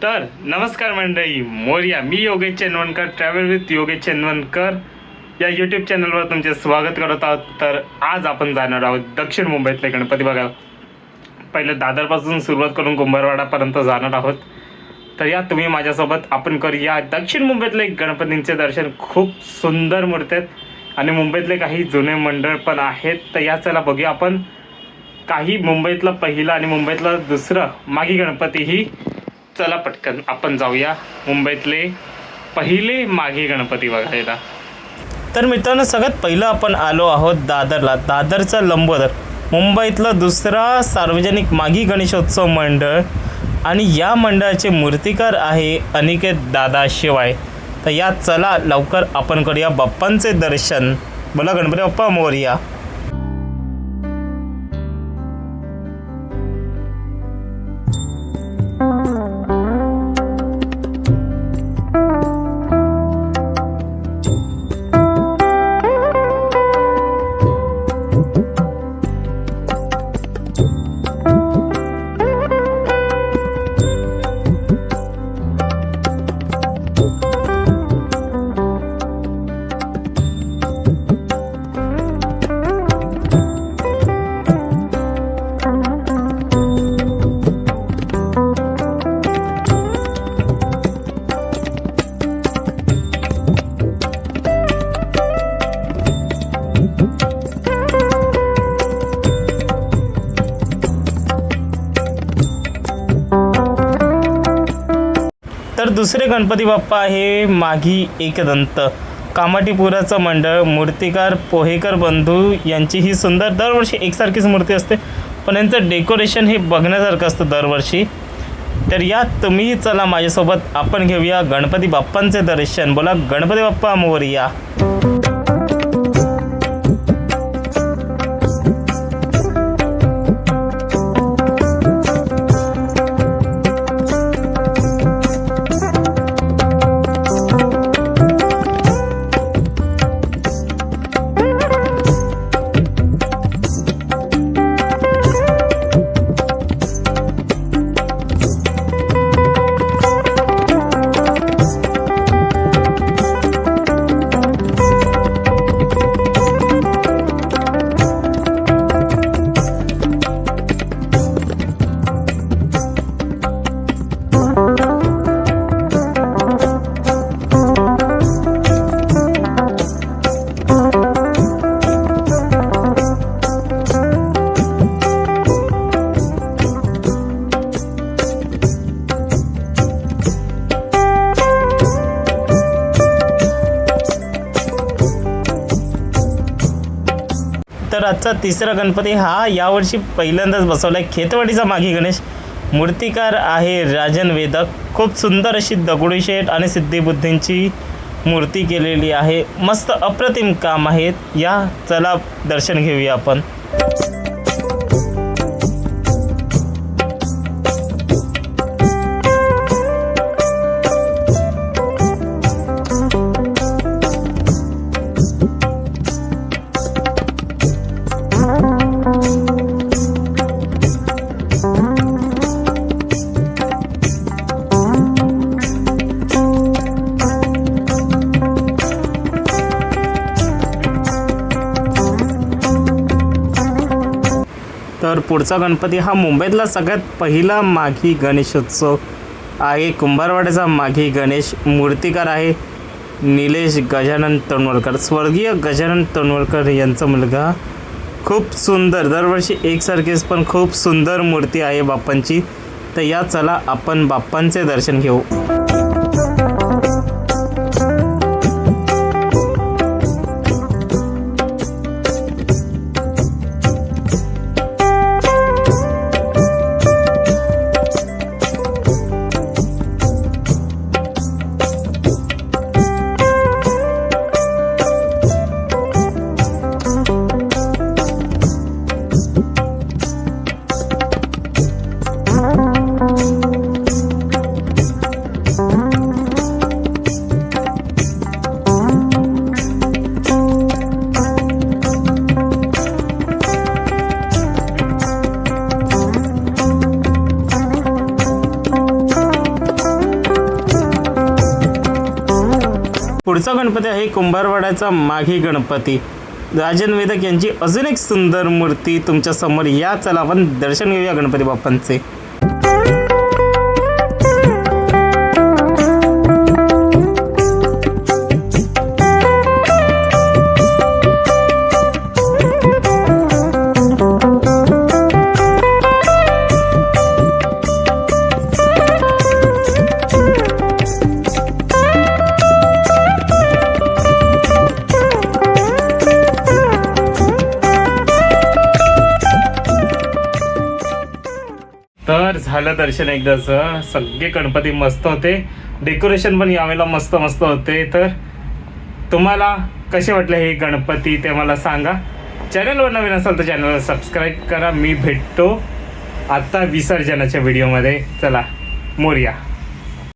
तर नमस्कार मंडळी, मोरया. मी योगेश चंदवणकर, ट्रॅव्हल विथ योगेश चंदवणकर या यूट्यूब चॅनलवर तुमचे स्वागत करत आहोत. तर आज आपण जाणार आहोत दक्षिण मुंबईतले गणपती बघायला. पहिले दादरपासून सुरुवात करून कुंभारवाडापर्यंत जाणार आहोत. तर या तुम्ही माझ्यासोबत आपण करूया दक्षिण मुंबईतले गणपतींचे दर्शन. खूप सुंदर मूर्ती आहेत आणि मुंबईतले काही जुने मंडळ पण आहेत. तर या चला बघूया आपण काही मुंबईतला पहिला आणि मुंबईतला दुसरा मागी गणपतीही. चला पटकन आपण जाऊया मुंबईतले पहिले मागी गणपती बघायला. तर मित्रांनो, सगळ्यात पहिलं आपण आलो आहोत दादरला. दादरचा लंबोदर मुंबईतलं दुसरा सार्वजनिक मागी गणेशोत्सव मंडळ आणि या मंडळाचे मूर्तिकार आहे अनिकेत दादा शिवाय. तर या चला लवकर आपण करूया बाप्पांचे दर्शन. बोला गणपती बाप्पा मोरया. तर दुसरे गणपती बाप्पा आहे माघी एकदंत. कामाटीपुराचं मंडळ, मूर्तिकार पोहेकर बंधू यांची ही सुंदर दरवर्षी एकसारखीच मूर्ती असते, पण यांचं डेकोरेशन हे बघण्यासारखं असतं दरवर्षी. तर यात तुम्हीही चला माझ्यासोबत, आपण घेऊया गणपती बाप्पांचे दर्शन. बोला गणपती बाप्पा मोरया. तर आजचा तिसरा गणपती हा यावर्षी पहिल्यांदाच बसवला आहे. खेतवाडीचा मागी गणेश. मूर्तिकार आहे राजन वेदक. खूप सुंदर अशी दगडूशेठ आणि सिद्धिबुद्धींची मूर्ती केलेली आहे. मस्त अप्रतिम काम आहेत. या चला दर्शन घेऊया आपण. तर पुढचा गणपती हा मुंबईतला सगळ्यात पहिला माघी गणेशोत्सव आहे. कुंभारवाड्याचा माघी गणेश. मूर्तिकार आहे निलेश गजानन तनवरकर, स्वर्गीय गजानन तनवरकर यांचा मुलगा. खूप सुंदर, दरवर्षी एकसारखीच पण खूप सुंदर मूर्ती आहे बाप्पांची. तर या चला आपण बाप्पांचे दर्शन घेऊ. पुढचा गणपती आहे कुंभारवाड्याचा माघी गणपती. राजन वेदक यांची अजून एक सुंदर मूर्ती तुमच्या समोर. या चला आपण दर्शन घेऊया गणपती बाप्पांचे. तर झालं दर्शन एकदाचं. सगळे गणपती मस्त होते. डेकोरेशन पण यावेळेला मस्त मस्त होते. तर तुम्हाला कसे वाटले हे गणपती ते मला सांगा. चॅनलवर नवीन असाल तर चॅनलला सबस्क्राईब करा. मी भेटतो आता विसर्जनाच्या व्हिडिओमध्ये. चला मोरया.